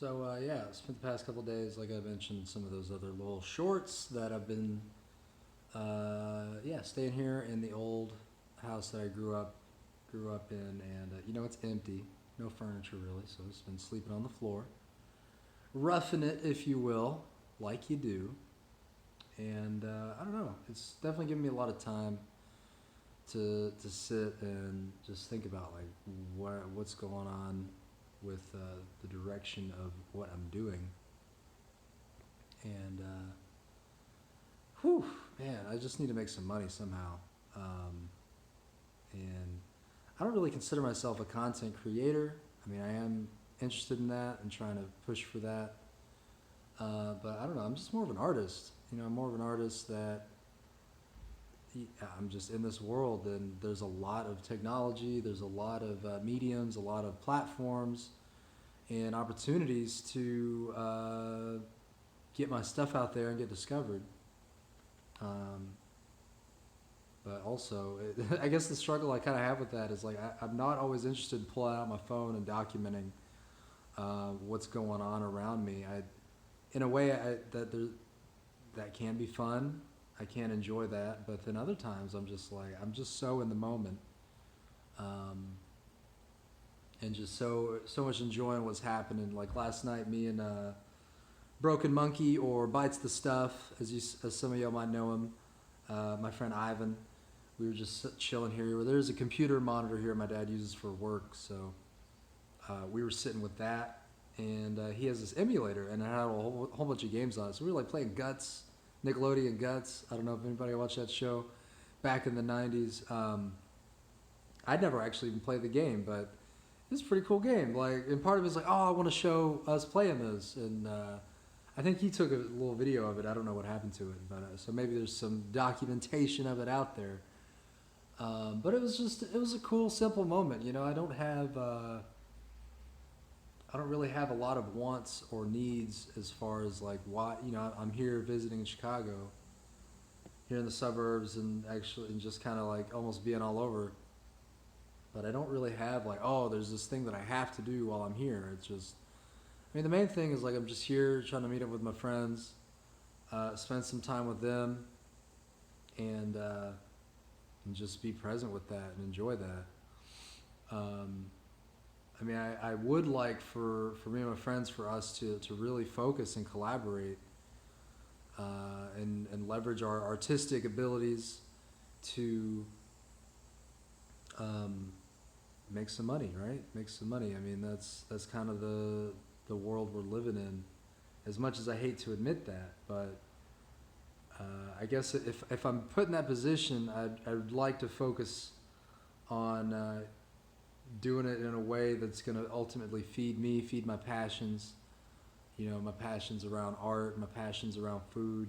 Yeah, I spent the past couple days, like I mentioned, some of those other little shorts that I've been, staying here in the old house that I grew up in, and it's empty, no furniture really, so I've just been sleeping on the floor, roughing it, if you will, like you do. And I don't know, it's definitely given me a lot of time to sit and just think about like what's going on with the direction of what I'm doing. And whew, man, I just need to make some money somehow. Um, and I don't really consider myself a content creator. I mean, I am interested in that and trying to push for that. But I don't know. I'm just more of an artist. I'm more of an artist that I'm just in this world, and there's a lot of technology. There's a lot of mediums, a lot of platforms, and opportunities to get my stuff out there and get discovered. Um, but also, I guess the struggle I kind of have with that is like I'm not always interested in pulling out my phone and documenting what's going on around me. In a way, that can be fun. I can enjoy that, but then other times I'm just so in the moment, um, and just so much enjoying what's happening. Like last night, me and Broken Monkey, or Bites the Stuff, as some of y'all might know him, my friend Ivan. We were just chilling here. There's a computer monitor here my dad uses for work, so we were sitting with that, and he has this emulator, and it had a whole bunch of games on it. So we were like playing Guts, Nickelodeon Guts. I don't know if anybody watched that show back in the '90s. I'd never actually even played the game, but it's a pretty cool game. Like, and part of it's like, oh, I want to show us playing this, and I think he took a little video of it. I don't know what happened to it, but so maybe there's some documentation of it out there. But it was a cool, simple moment. I don't really have a lot of wants or needs as far as like why, I'm here visiting in Chicago, here in the suburbs, and just kind of like almost being all over. But I don't really have like, oh, there's this thing that I have to do while I'm here. It's just, I mean, the main thing is like I'm just here trying to meet up with my friends, spend some time with them, and uh, and just be present with that and enjoy that. Um, I mean, I would like for me and my friends, for us to really focus and collaborate, and leverage our artistic abilities to um, make some money, right? Make some money. I mean, that's kind of the world we're living in. As much as I hate to admit that, but I guess if I'm put in that position, I'd like to focus on doing it in a way that's going to ultimately feed me, feed my passions. My passions around art, my passions around food,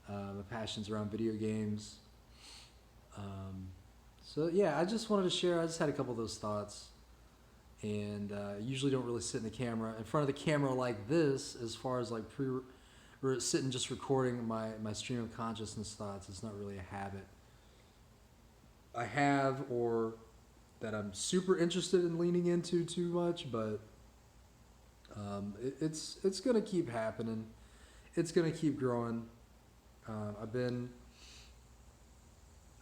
my passions around video games. Um, so yeah, I just wanted to share. I just had a couple of those thoughts, and usually don't really sit in front of the camera like this, as far as like sitting just recording my stream of consciousness thoughts. It's not really a habit I have, or that I'm super interested in leaning into too much, but it's gonna keep happening. It's gonna keep growing. I've been,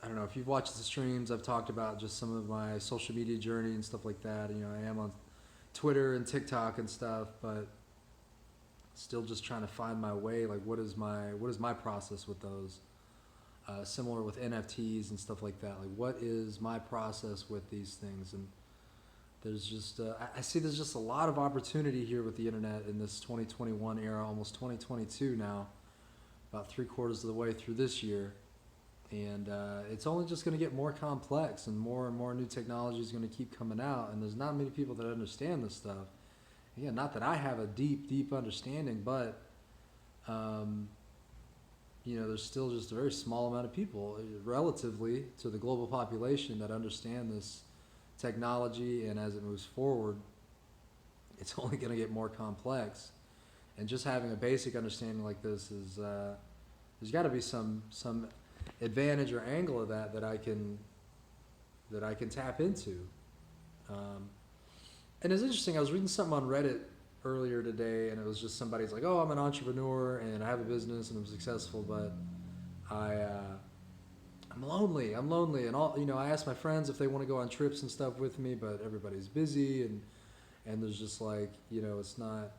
I don't know if you've watched the streams. I've talked about just some of my social media journey and stuff like that. I am on Twitter and TikTok and stuff, but still just trying to find my way. Like, what is my process with those? Similar with NFTs and stuff like that. Like, what is my process with these things? And there's just I see there's just a lot of opportunity here with the internet in this 2021 era, almost 2022 now, about 3/4 of the way through this year, and it's only just going to get more complex, and more new technology is going to keep coming out, and there's not many people that understand this stuff. Again, not that I have a deep understanding, but um, there's still just a very small amount of people, relatively to the global population, that understand this technology, and as it moves forward, it's only going to get more complex. And just having a basic understanding like this is, there's got to be some advantage or angle of that that I can tap into. Um, and it's interesting. I was reading something on Reddit earlier today, and it was just somebody's like, "Oh, I'm an entrepreneur and I have a business and I'm successful, but I'm lonely. I'm lonely." And all, I asked my friends if they want to go on trips and stuff with me, but everybody's busy, and there's just like, it's not.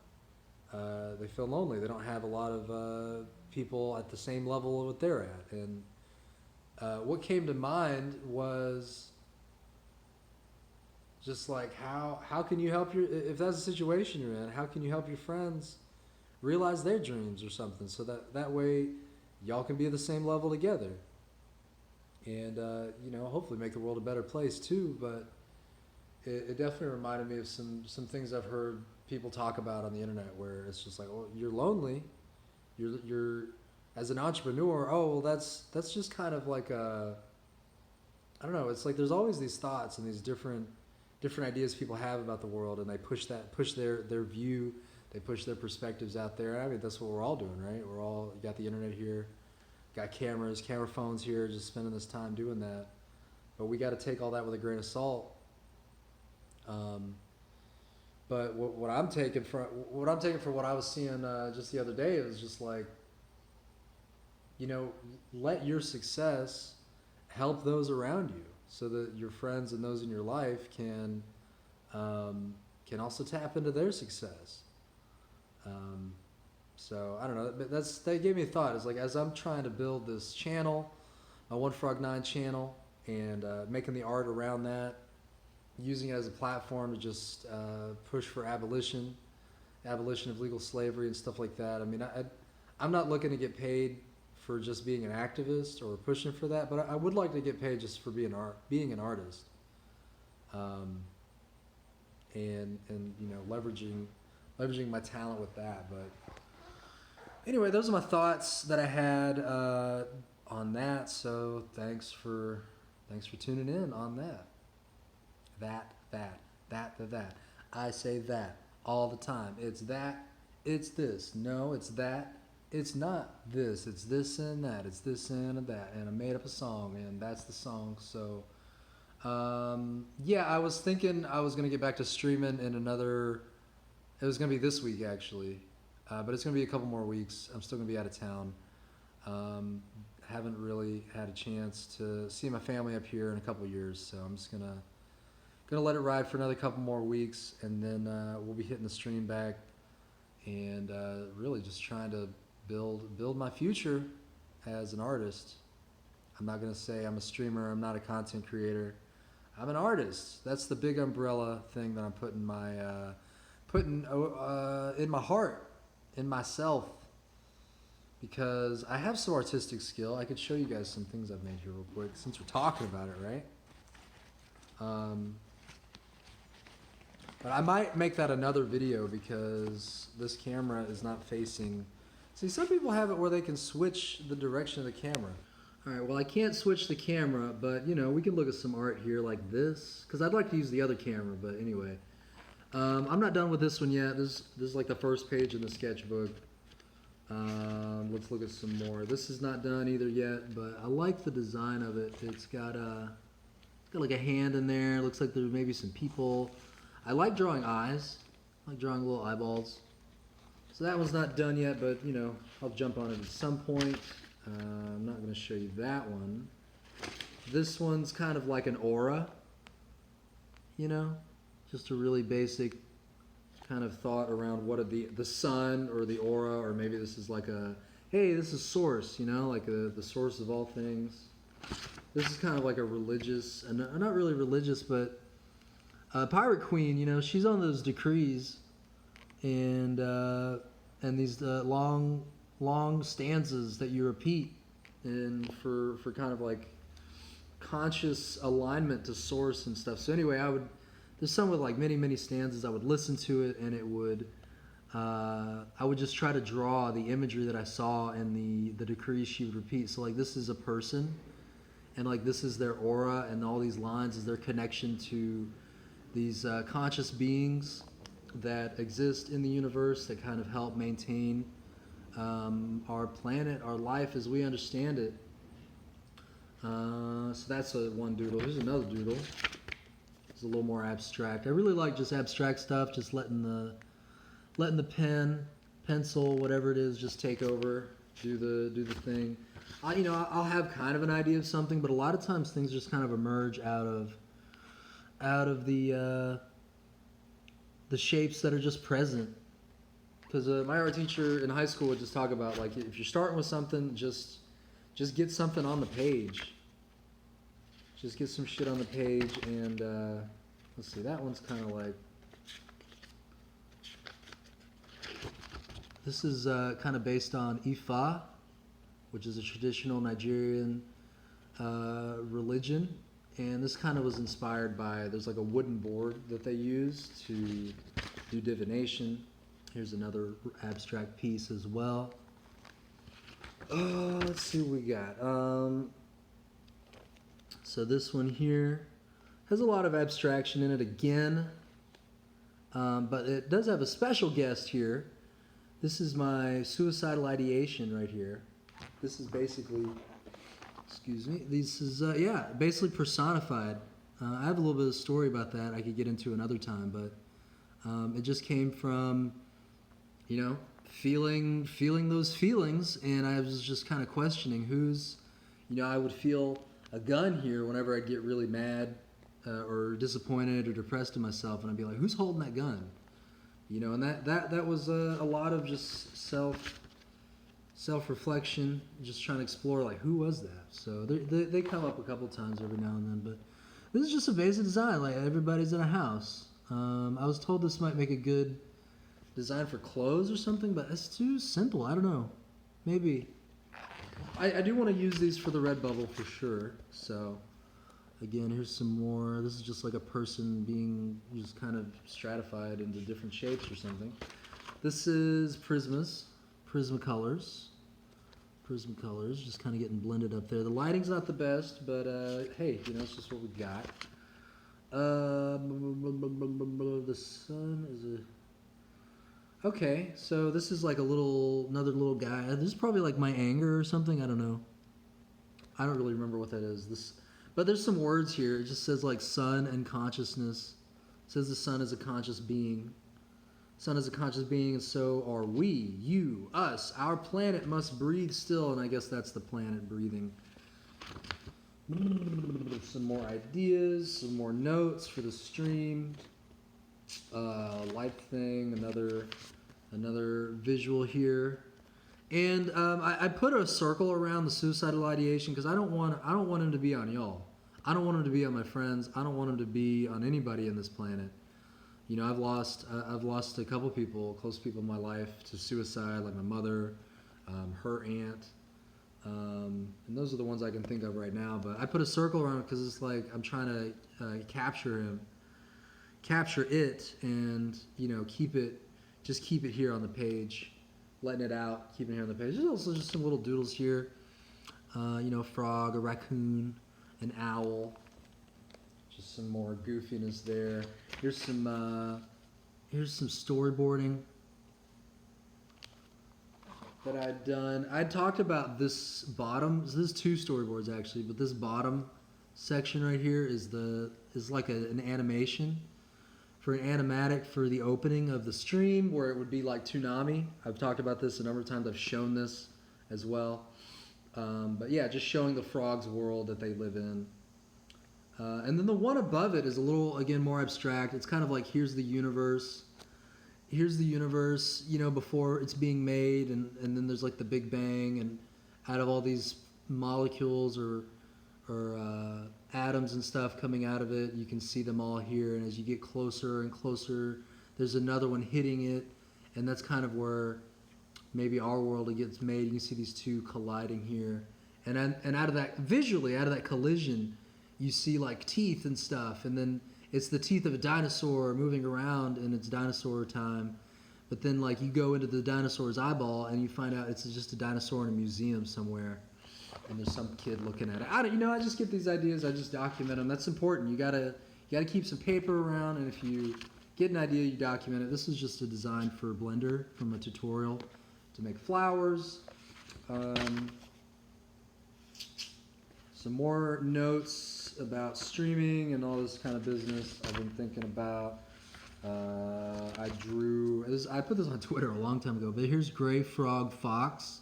They feel lonely. They don't have a lot of people at the same level of what they're at. And what came to mind was just like how can you help if that's the situation you're in, how can you help your friends realize their dreams or something, so that way y'all can be at the same level together, and hopefully make the world a better place too. But it definitely reminded me of some things I've heard people talk about on the internet, where it's just like, "Oh, you're lonely, you're as an entrepreneur, oh well, that's just kind of like I don't know, it's like there's always these thoughts and these different ideas people have about the world, and they push their view, they push their perspectives out there. I mean, that's what we're all doing, right? We're all got the internet here, got camera phones here, just spending this time doing that. But we got to take all that with a grain of salt. But what I'm taking for what I was seeing just the other day, it was just like, let your success help those around you, so that your friends and those in your life can also tap into their success. So I don't know, but that gave me a thought. It's like, as I'm trying to build this channel, my One Frog 9 channel, and making the art around that, using it as a platform to just push for abolition of legal slavery and stuff like that. I mean, I'm not looking to get paid for just being an activist or pushing for that, but I would like to get paid just for being an artist, and leveraging my talent with that. But anyway, those are my thoughts that I had on that. So thanks for tuning in on that. That. I say that all the time. It's that, it's this. No, it's that. It's not this. It's this and that. It's this and that. And I made up a song, and that's the song. So, I was thinking I was going to get back to streaming in another. It was going to be this week, actually. But it's going to be a couple more weeks. I'm still going to be out of town. Haven't really had a chance to see my family up here in a couple of years. So I'm just going to let it ride for another couple more weeks. And then we'll be hitting the stream back. And really just trying to build my future as an artist. I'm not going to say I'm a streamer. I'm not a content creator. I'm an artist. That's the big umbrella thing that I'm putting in my heart, in myself, because I have some artistic skill. I could show you guys some things I've made here real quick, since we're talking about it, right? But I might make that another video, because this camera is not facing. See, some people have it where they can switch the direction of the camera. All right, well, I can't switch the camera, but we can look at some art here like this, because I'd like to use the other camera. But anyway, I'm not done with this one yet. This is like the first page in the sketchbook. Let's look at some more. This is not done either yet, but I like the design of it. It's got like a hand in there. It looks like there may be some people. I like drawing eyes. I like drawing little eyeballs. So that one's not done yet, but I'll jump on it at some point. I'm not going to show you that one. This one's kind of like an aura, just a really basic kind of thought around what the sun or the aura, or maybe this is like hey, this is source, like the source of all things. This is kind of like a religious, and not really religious, but Pirate Queen, she's on those decrees, and these long stanzas that you repeat, and for kind of like conscious alignment to source and stuff. So anyway, there's some with like many stanzas. I would listen to it, and it would I would just try to draw the imagery that I saw in the decrees she would repeat. So like, this is a person, and like this is their aura, and all these lines is their connection to these conscious beings that exist in the universe, that kind of help maintain our planet, our life as we understand it. So that's one doodle. Here's another doodle. It's a little more abstract. I really like just abstract stuff, just letting letting the pencil, whatever it is, just take over, do the thing. I'll have kind of an idea of something, but a lot of times things just kind of emerge out of the shapes that are just present. Because my art teacher in high school would just talk about, like, if you're starting with something, just get something on the page. Just get some shit on the page, and let's see, that one's kind of like, this is kind of based on Ifa, which is a traditional Nigerian religion, and this kind of was inspired by, there's like a wooden board that they use to do divination. Here's another abstract piece as well. Let's see what we got. So this one here has a lot of abstraction in it again, but it does have a special guest here. This is my suicidal ideation right here. This is basically, excuse me, this is, basically personified. I have a little bit of story about that I could get into another time, but it just came from, feeling those feelings, and I was just kind of questioning who's, I would feel a gun here whenever I get really mad or disappointed or depressed in myself, and I'd be like, who's holding that gun? And that was a lot of just self-reflection, just trying to explore, like, who was that? So they come up a couple times every now and then, but this is just a basic design, like everybody's in a house. I was told this might make a good design for clothes or something, but it's too simple. I don't know. Maybe. I do want to use these for the Redbubble for sure. So, again, here's some more. This is just like a person being just kind of stratified into different shapes or something. This is Prismacolors, just kind of getting blended up there. The lighting's not the best, but hey, it's just what we got. The sun is a... Okay, so this is like another little guy. This is probably like my anger or something. I don't know. I don't really remember what that is. But there's some words here. It just says like sun and consciousness. It says the sun is a conscious being. Sun is a conscious being, and so are we, you, us. Our planet must breathe still, and I guess that's the planet breathing. Some more ideas, some more notes for the stream. Light thing, another visual here, and I put a circle around the suicidal ideation because I don't want him to be on y'all. I don't want him to be on my friends. I don't want him to be on anybody in this planet. I've lost a couple people, close people in my life, to suicide, like my mother, her aunt, and those are the ones I can think of right now. But I put a circle around it because it's like I'm trying to capture it, and keep it here on the page, letting it out, keeping it here on the page. There's also just some little doodles here, a frog, a raccoon, an owl, just some more goofiness there. Here's some storyboarding that I'd done. I talked about this bottom. So there's two storyboards actually, but this bottom section right here is like an animation for an animatic for the opening of the stream, where it would be like Toonami. I've talked about this a number of times. I've shown this as well. But yeah, just showing the frog's world that they live in. And then the one above it is a little, again, more abstract. It's kind of like, here's the universe, before it's being made, and then there's like the Big Bang, and out of all these molecules or atoms and stuff coming out of it, you can see them all here, and as you get closer and closer, there's another one hitting it, and that's kind of where maybe our world gets made. You can see these two colliding here, and out of that, visually, out of that collision, you see like teeth and stuff, and then it's the teeth of a dinosaur moving around, and it's dinosaur time. But then like you go into the dinosaur's eyeball, and you find out it's just a dinosaur in a museum somewhere, and there's some kid looking at it. I just get these ideas, I just document them. That's important. You gotta keep some paper around, and if you get an idea, you document it. This is just a design for Blender from a tutorial to make flowers. Some more notes about streaming and all this kind of business I've been thinking about. I put this on Twitter a long time ago, but here's Gray Frog Fox.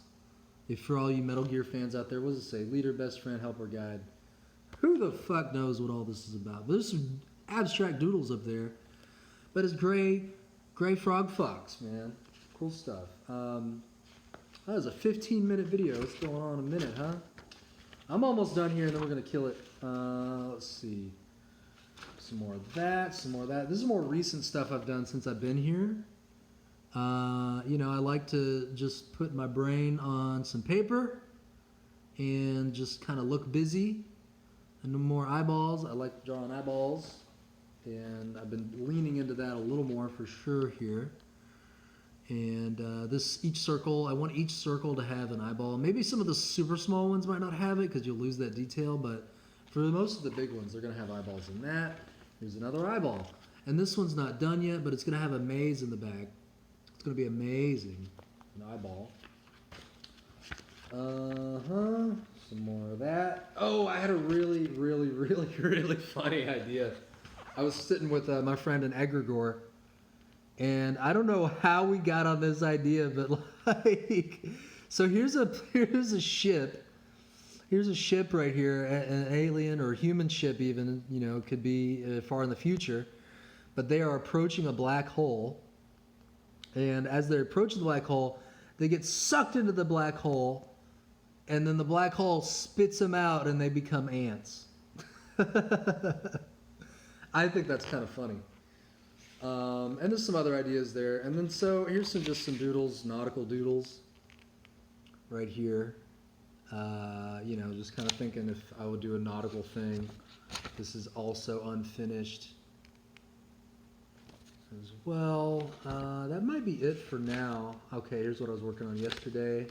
If for all you Metal Gear fans out there, what does it say? Leader, best friend, helper, guide. Who the fuck knows what all this is about? But there's some abstract doodles up there. But it's Gray Frog Fox, man. Cool stuff. That was a 15-minute video. It's going on a minute, huh? I'm almost done here, and then we're going to kill it. Let's see. Some more of that, some more of that. This is more recent stuff I've done since I've been here. You know, I like to just put my brain on some paper and just kind of look busy. And no more eyeballs. I like drawing eyeballs. And I've been leaning into that a little more for sure here. And each circle, I want each circle to have an eyeball. Maybe some of the super small ones might not have it because you'll lose that detail, but for most of the big ones, they're going to have eyeballs in that. Here's another eyeball. And this one's not done yet, but it's going to have a maze in the back. It's going to be amazing. An eyeball. Some more of that. Oh, I had a really, really, really, really funny idea. I was sitting with my friend in egregore, and I don't know how we got on this idea, but like, so here's a ship. Here's a ship right here, an alien or human ship even, you know, could be far in the future, but they are approaching a black hole, and as they're approaching the black hole, they get sucked into the black hole, and then the black hole spits them out, and they become ants. I think that's kind of funny. And there's some other ideas there. And then so here's just some doodles, nautical doodles right here. You know, just kind of thinking if I would do a nautical thing. This is also unfinished as well. That might be it for now. Okay, here's what I was working on yesterday.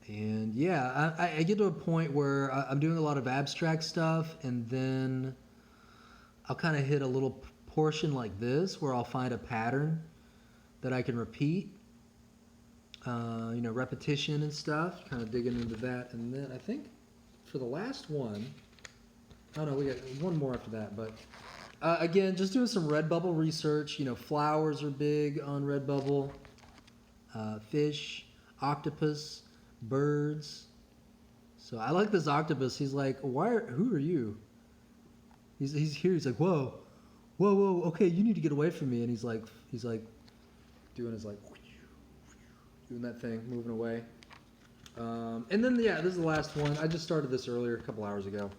And yeah, I get to a point where I'm doing a lot of abstract stuff, and then I'll kind of hit a little portion like this where I'll find a pattern that I can repeat. You know, repetition and stuff, kind of digging into that. And then I think for the last one, oh no, we got one more after that, but again, just doing some Redbubble research. You know, flowers are big on Redbubble, fish, octopus, birds. So I like this octopus. He's like, who are you? He's here. He's like, whoa, okay, you need to get away from me. And he's like doing his doing that thing, moving away. And then yeah, this is the last one. I just started this earlier, a couple hours ago.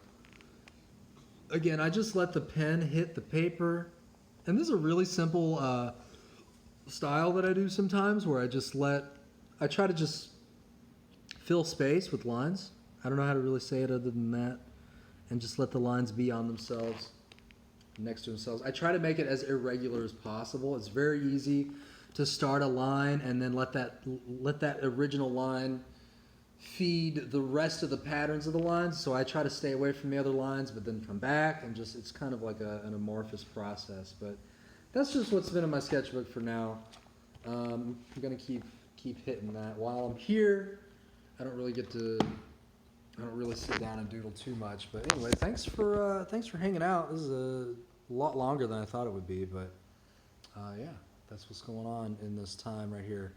Again, I just let the pen hit the paper, and this is a really simple style that I do sometimes, where I try to just fill space with lines. I don't know how to really say it other than that. And just let the lines be on themselves, next to themselves. I try to make it as irregular as possible. It's very easy to start a line and then let that original line feed the rest of the patterns of the lines. So I try to stay away from the other lines, but then come back, and just, it's kind of like an amorphous process. But that's just what's been in my sketchbook for now. I'm gonna keep hitting that. While I'm here, I don't really sit down and doodle too much. But anyway, thanks for hanging out. This is a lot longer than I thought it would be, but yeah, that's what's going on in this time right here.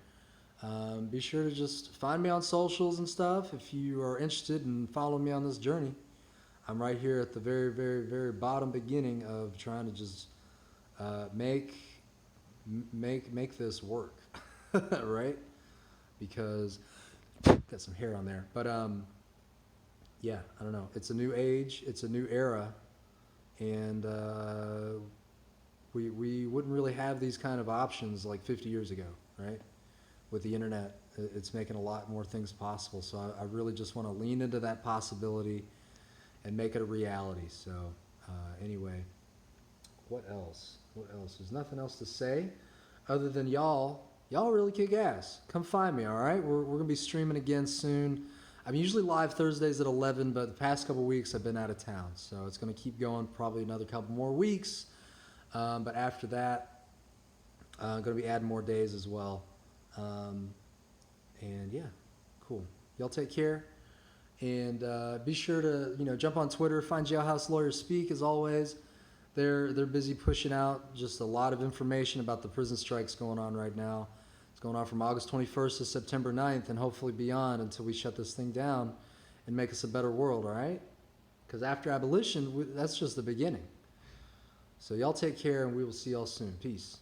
Be sure to just find me on socials and stuff if you are interested in following me on this journey. I'm right here at the very, very, very bottom beginning of trying to just make this work, right? Because got some hair on there, but yeah, I don't know. It's a new age. It's a new era, and we wouldn't really have these kind of options like 50 years ago, right? With the internet, it's making a lot more things possible. So I really just want to lean into that possibility and make it a reality. So anyway, what else? There's nothing else to say other than y'all really kick ass. Come find me, all right? We're going to be streaming again soon. I'm usually live Thursdays at 11, but the past couple weeks I've been out of town. So it's going to keep going probably another couple more weeks. But after that, I'm going to be adding more days as well. And yeah, cool. Y'all take care. And be sure to jump on Twitter, find Jailhouse Lawyers Speak as always. They're busy pushing out just a lot of information about the prison strikes going on right now. It's going on from August 21st to September 9th, and hopefully beyond until we shut this thing down and make us a better world. All right? Because after abolition, that's just the beginning. So y'all take care, and we will see y'all soon. Peace.